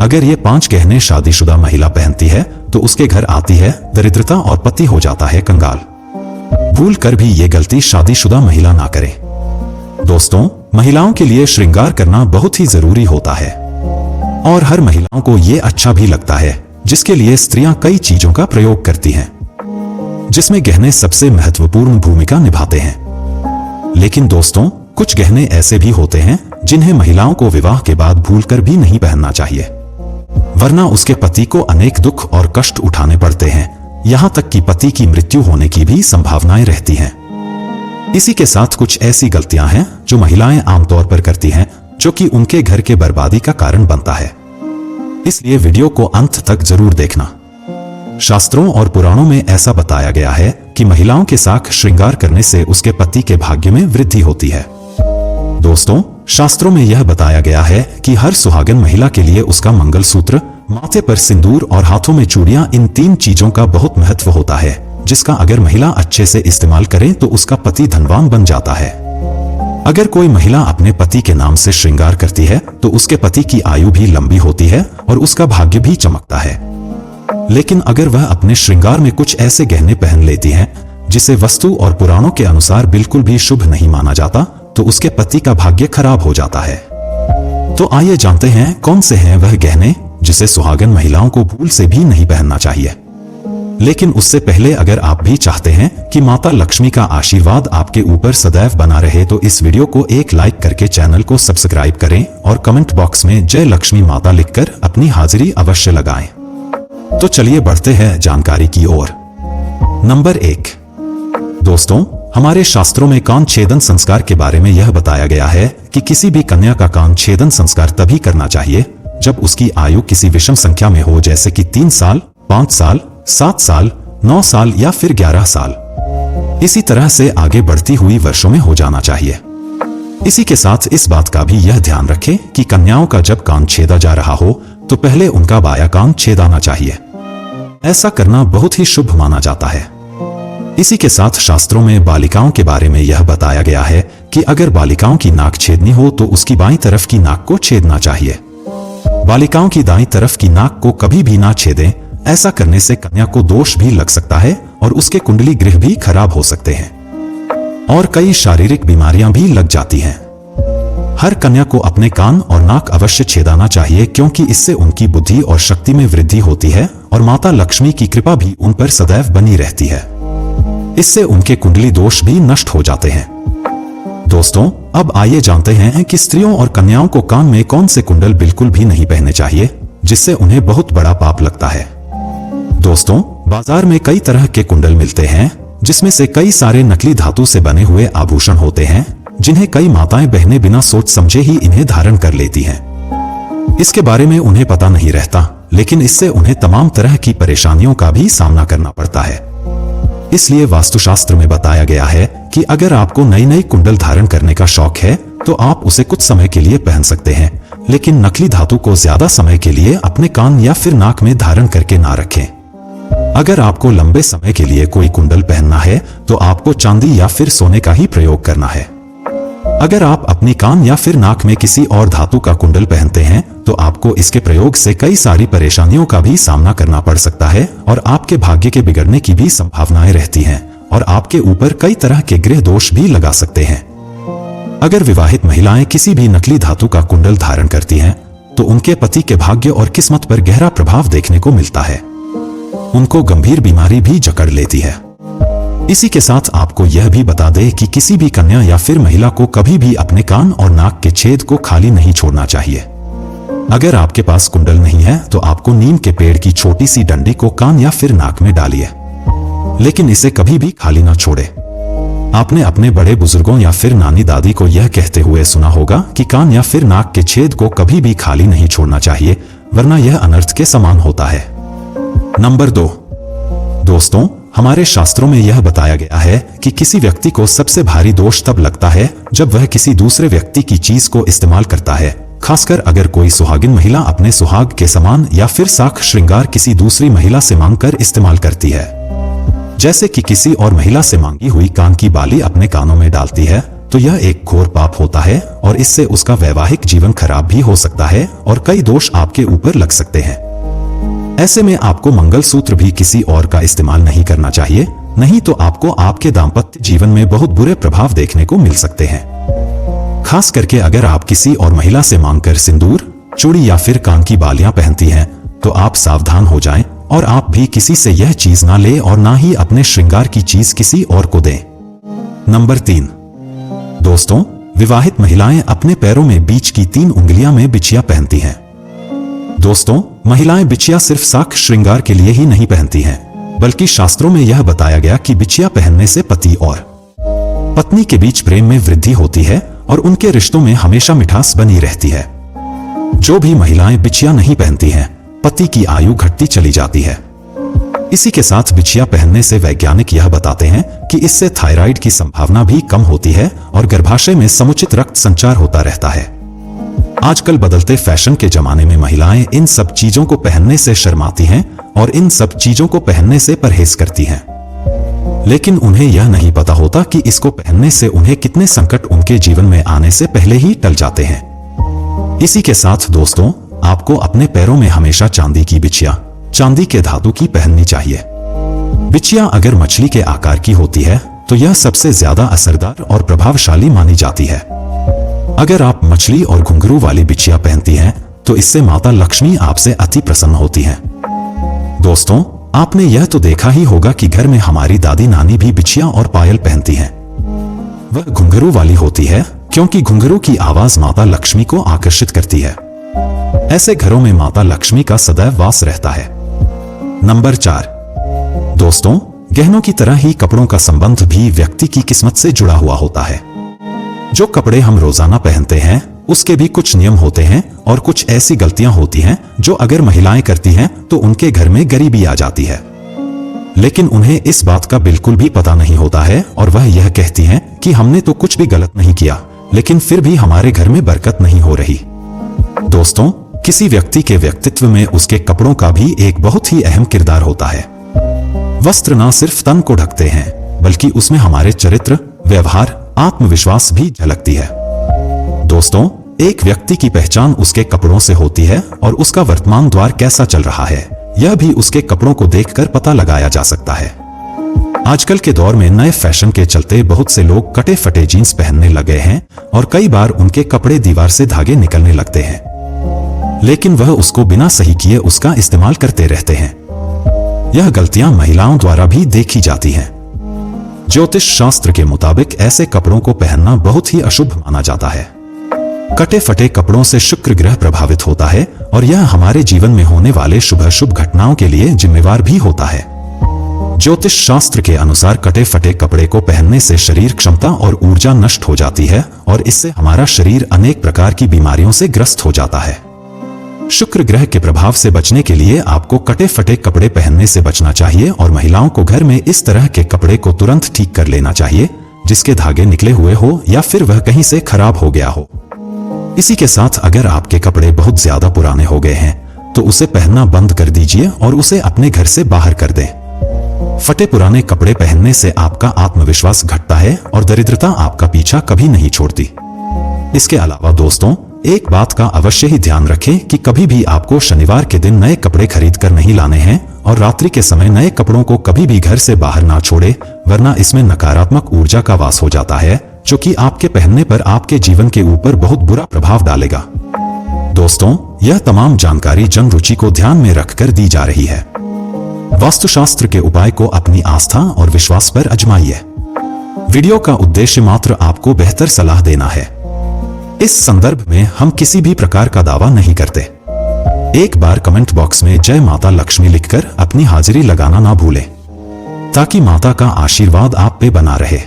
अगर ये 5 गहने शादीशुदा महिला पहनती है तो उसके घर आती है दरिद्रता और पति हो जाता है कंगाल। भूल कर भी ये गलती शादीशुदा महिला ना करे। दोस्तों, महिलाओं के लिए श्रृंगार करना बहुत ही जरूरी होता है और हर महिलाओं को ये अच्छा भी लगता है, जिसके लिए स्त्रियां कई चीजों का प्रयोग करती हैं, जिसमें गहने सबसे महत्वपूर्ण भूमिका निभाते हैं। लेकिन दोस्तों, कुछ गहने ऐसे भी होते हैं जिन्हें महिलाओं को विवाह के बाद भूलकर भी नहीं पहनना चाहिए, वरना उसके पति को अनेक दुख और कष्ट उठाने पड़ते हैं, यहाँ तक कि पति की मृत्यु होने की भी संभावनाएं रहती हैं। इसी के साथ कुछ ऐसी गलतियां हैं जो महिलाएं आमतौर पर करती हैं, जो कि उनके घर के बर्बादी का कारण बनता है। इसलिए वीडियो को अंत तक जरूर देखना। शास्त्रों और पुराणों में ऐसा बताया गया है कि महिलाओं के साथ श्रृंगार करने से उसके पति के भाग्य में वृद्धि होती है। दोस्तों, शास्त्रों में यह बताया गया है कि हर सुहागन महिला के लिए उसका मंगलसूत्र, माथे पर सिंदूर और हाथों में चूड़ियां, इन 3 चीजों का बहुत महत्व होता है, जिसका अगर महिला अच्छे से इस्तेमाल करे तो उसका पति धनवान बन जाता है। अगर कोई महिला अपने पति के नाम से श्रृंगार करती है तो उसके पति की आयु भी लंबी होती है और उसका भाग्य भी चमकता है। लेकिन अगर वह अपने श्रृंगार में कुछ ऐसे गहने पहन लेती है जिसे वास्तु और पुराणों के अनुसार बिल्कुल भी शुभ नहीं माना जाता, तो उसके पति का भाग्य खराब हो जाता है। तो आइए जानते हैं कौन से हैं वह गहने जिसे सुहागन महिलाओं को भूल से भी नहीं पहनना चाहिए। लेकिन उससे पहले अगर आप भी चाहते हैं कि माता लक्ष्मी का आशीर्वाद आपके ऊपर सदैव बना रहे, तो इस वीडियो को एक लाइक करके चैनल को सब्सक्राइब करें और कमेंट बॉक्स में जय लक्ष्मी माता लिखकर अपनी हाजिरी अवश्य लगाएं। तो चलिए बढ़ते हैं जानकारी की ओर। नंबर 1। दोस्तों, हमारे शास्त्रों में कान छेदन संस्कार के बारे में यह बताया गया है कि किसी भी कन्या का कान छेदन संस्कार तभी करना चाहिए जब उसकी आयु किसी विषम संख्या में हो, जैसे कि 3 साल, 5 साल, 7 साल, 9 साल या फिर 11 साल। इसी तरह से आगे बढ़ती हुई वर्षों में हो जाना चाहिए। इसी के साथ इस बात का भी यह ध्यान रखें कि कन्याओं का जब कान छेदा जा रहा हो तो पहले उनका बायां कान छेदाना चाहिए। ऐसा करना बहुत ही शुभ माना जाता है। इसी के साथ शास्त्रों में बालिकाओं के बारे में यह बताया गया है कि अगर बालिकाओं की नाक छेदनी हो तो उसकी बाईं तरफ की नाक को छेदना चाहिए। बालिकाओं की दाईं तरफ की नाक को कभी भी ना छेदें। ऐसा करने से कन्या को दोष भी लग सकता है और उसके कुंडली ग्रह भी खराब हो सकते हैं और कई शारीरिक बीमारियां भी लग जाती हैं। हर कन्या को अपने कान और नाक अवश्य छेदाना चाहिए, क्योंकि इससे उनकी बुद्धि और शक्ति में वृद्धि होती है और माता लक्ष्मी की कृपा भी उन पर सदैव बनी रहती है। इससे उनके कुंडली दोष भी नष्ट हो जाते हैं। दोस्तों, अब आइए जानते हैं कि स्त्रियों और कन्याओं को कान में कौन से कुंडल बिल्कुल भी नहीं पहनने चाहिए, जिससे उन्हें बहुत बड़ा पाप लगता है। दोस्तों, बाजार में कई तरह के कुंडल मिलते हैं, जिसमें से कई सारे नकली धातु से बने हुए आभूषण होते हैं, जिन्हें कई माताएं बहनें बिना सोच समझे ही इन्हें धारण कर लेती हैं। इसके बारे में उन्हें पता नहीं रहता, लेकिन इससे उन्हें तमाम तरह की परेशानियों का भी सामना करना पड़ता है। इसलिए वास्तुशास्त्र में बताया गया है कि अगर आपको नई नई कुंडल धारण करने का शौक है तो आप उसे कुछ समय के लिए पहन सकते हैं, लेकिन नकली धातु को ज्यादा समय के लिए अपने कान या फिर नाक में धारण करके ना रखें। अगर आपको लंबे समय के लिए कोई कुंडल पहनना है तो आपको चांदी या फिर सोने का ही प्रयोग करना है। अगर आप अपनी कान या फिर नाक में किसी और धातु का कुंडल पहनते हैं तो आपको इसके प्रयोग से कई सारी परेशानियों का भी सामना करना पड़ सकता है और आपके भाग्य के बिगड़ने की भी संभावनाएं रहती हैं और आपके ऊपर कई तरह के ग्रह दोष भी लगा सकते हैं। अगर विवाहित महिलाएं किसी भी नकली धातु का कुंडल धारण करती हैं तो उनके पति के भाग्य और किस्मत पर गहरा प्रभाव देखने को मिलता है। उनको गंभीर बीमारी भी जकड़ लेती है। इसी के साथ आपको यह भी बता दें कि किसी भी कन्या या फिर महिला को कभी भी अपने कान और नाक के छेद को खाली नहीं छोड़ना चाहिए। अगर आपके पास कुंडल नहीं है तो आपको नीम के पेड़ की छोटी सी डंडी को कान या फिर नाक में डालिए, लेकिन इसे कभी भी खाली ना छोड़े। आपने अपने बड़े बुजुर्गों या फिर नानी दादी को यह कहते हुए सुना होगा कि कान या फिर नाक के छेद को कभी भी खाली नहीं छोड़ना चाहिए, वरना यह अनर्थ के समान होता है। नंबर 2। दोस्तों, हमारे शास्त्रों में यह बताया गया है कि किसी व्यक्ति को सबसे भारी दोष तब लगता है जब वह किसी दूसरे व्यक्ति की चीज को इस्तेमाल करता है, खासकर अगर कोई सुहागिन महिला अपने सुहाग के सामान या फिर साख श्रृंगार किसी दूसरी महिला से मांगकर इस्तेमाल करती है। जैसे कि किसी और महिला से मांगी हुई कान की बाली अपने कानों में डालती है, तो यह एक घोर पाप होता है और इससे उसका वैवाहिक जीवन खराब भी हो सकता है और कई दोष आपके ऊपर लग सकते हैं। ऐसे में आपको मंगलसूत्र भी किसी और का इस्तेमाल नहीं करना चाहिए, नहीं तो आपको आपके दाम्पत्य जीवन में बहुत बुरे प्रभाव देखने को मिल सकते हैं। खास करके अगर आप किसी और महिला से मांगकर सिंदूर, चूड़ी या फिर कान की बालियां पहनती हैं, तो आप सावधान हो जाएं और आप भी किसी से यह चीज ना लें और ना ही अपने श्रृंगार की चीज किसी और को दें। नंबर 3, दोस्तों, विवाहित महिलाएं अपने पैरों में बीच की 3 उंगलियां में बिछिया पहनती हैं। दोस्तों, महिलाएं बिछिया सिर्फ साख श्रृंगार के लिए ही नहीं पहनती हैं, बल्कि शास्त्रों में यह बताया गया कि बिछिया पहनने से पति और पत्नी के बीच प्रेम में वृद्धि होती है और उनके रिश्तों में हमेशा मिठास बनी रहती है। जो भी महिलाएं बिछिया नहीं पहनती हैं, पति की आयु घटती चली जाती है। इसी के साथ बिछिया पहनने से वैज्ञानिक यह बताते हैं कि इससे थायराइड की संभावना भी कम होती है और गर्भाशय में समुचित रक्त संचार होता रहता है। आजकल बदलते फैशन के जमाने में महिलाएं इन सब चीजों को पहनने से शर्माती हैं और इन सब चीजों को पहनने से परहेज करती हैं। लेकिन उन्हें यह नहीं पता होता कि इसको पहनने से उन्हें कितने संकट उनके जीवन में आने से पहले ही टल जाते हैं। इसी के साथ दोस्तों, आपको अपने पैरों में हमेशा चांदी की बिछिया, चांदी के धातु की पहननी चाहिए। बिछिया अगर मछली के आकार की होती है तो यह सबसे ज्यादा असरदार और प्रभावशाली मानी जाती है। अगर आप मछली और घुंघरू वाली बिछिया पहनती हैं, तो इससे माता लक्ष्मी आपसे अति प्रसन्न होती हैं। दोस्तों, आपने यह तो देखा ही होगा कि घर में हमारी दादी नानी भी बिछिया और पायल पहनती हैं। वह घुंघरू वाली होती है क्योंकि घुंघरू की आवाज माता लक्ष्मी को आकर्षित करती है। ऐसे घरों में माता लक्ष्मी का सदैव वास रहता है। नंबर 4, दोस्तों, गहनों की तरह ही कपड़ों का संबंध भी व्यक्ति की किस्मत से जुड़ा हुआ होता है। जो कपड़े हम रोजाना पहनते हैं उसके भी कुछ नियम होते हैं और कुछ ऐसी गलतियां होती हैं जो अगर महिलाएं करती हैं तो उनके घर में गरीबी आ जाती है। लेकिन उन्हें इस बात का बिल्कुल भी पता नहीं होता है और वह यह कहती हैं कि हमने तो कुछ भी गलत नहीं किया, लेकिन फिर भी हमारे घर में बरकत नहीं हो रही। दोस्तों, किसी व्यक्ति के व्यक्तित्व में उसके कपड़ों का भी एक बहुत ही अहम किरदार होता है। वस्त्र न सिर्फ तन को ढकते हैं, बल्कि उसमें हमारे चरित्र, व्यवहार, आत्मविश्वास भी झलकती है। दोस्तों, एक व्यक्ति की पहचान उसके कपड़ों से होती है और उसका वर्तमान द्वार कैसा चल रहा है, यह भी उसके कपड़ों को देखकर पता लगाया जा सकता है। आजकल के दौर में नए फैशन के चलते बहुत से लोग कटे फटे जीन्स पहनने लगे हैं और कई बार उनके कपड़े दीवार से धागे निकलने लगते हैं, लेकिन वह उसको बिना सही किए उसका इस्तेमाल करते रहते हैं। यह गलतियां महिलाओं द्वारा भी देखी जाती हैं। ज्योतिष शास्त्र के मुताबिक ऐसे कपड़ों को पहनना बहुत ही अशुभ माना जाता है। कटे फटे कपड़ों से शुक्र ग्रह प्रभावित होता है और यह हमारे जीवन में होने वाले शुभ अशुभ घटनाओं के लिए जिम्मेवार भी होता है। ज्योतिष शास्त्र के अनुसार कटे फटे कपड़े को पहनने से शरीर क्षमता और ऊर्जा नष्ट हो जाती है और इससे हमारा शरीर अनेक प्रकार की बीमारियों से ग्रस्त हो जाता है। शुक्र ग्रह के प्रभाव से बचने के लिए आपको कटे फटे कपड़े पहनने से बचना चाहिए और महिलाओं को घर में इस तरह के कपड़े को तुरंत ठीक कर लेना चाहिए जिसके धागे निकले हुए हो या फिर वह कहीं से खराब हो गया हो। इसी के साथ अगर आपके कपड़े बहुत ज्यादा पुराने हो गए हैं तो उसे पहनना बंद कर दीजिए और उसे अपने घर से बाहर कर दें। फटे पुराने कपड़े पहनने से आपका आत्मविश्वास घटता है और दरिद्रता आपका पीछा कभी नहीं छोड़ती। इसके अलावा दोस्तों, एक बात का अवश्य ही ध्यान रखें कि कभी भी आपको शनिवार के दिन नए कपड़े खरीद कर नहीं लाने हैं और रात्रि के समय नए कपड़ों को कभी भी घर से बाहर ना छोड़े, वरना इसमें नकारात्मक ऊर्जा का वास हो जाता है जो कि आपके पहनने पर आपके जीवन के ऊपर बहुत बुरा प्रभाव डालेगा। दोस्तों, यह तमाम जानकारी जन रुचि को ध्यान में रखकर दी जा रही है। वास्तुशास्त्र के उपाय को अपनी आस्था और विश्वास पर आजमाइए। वीडियो का उद्देश्य मात्र आपको बेहतर सलाह देना है। इस संदर्भ में हम किसी भी प्रकार का दावा नहीं करते। एक बार कमेंट बॉक्स में जय माता लक्ष्मी लिखकर अपनी हाजिरी लगाना ना भूलें, ताकि माता का आशीर्वाद आप पे बना रहे।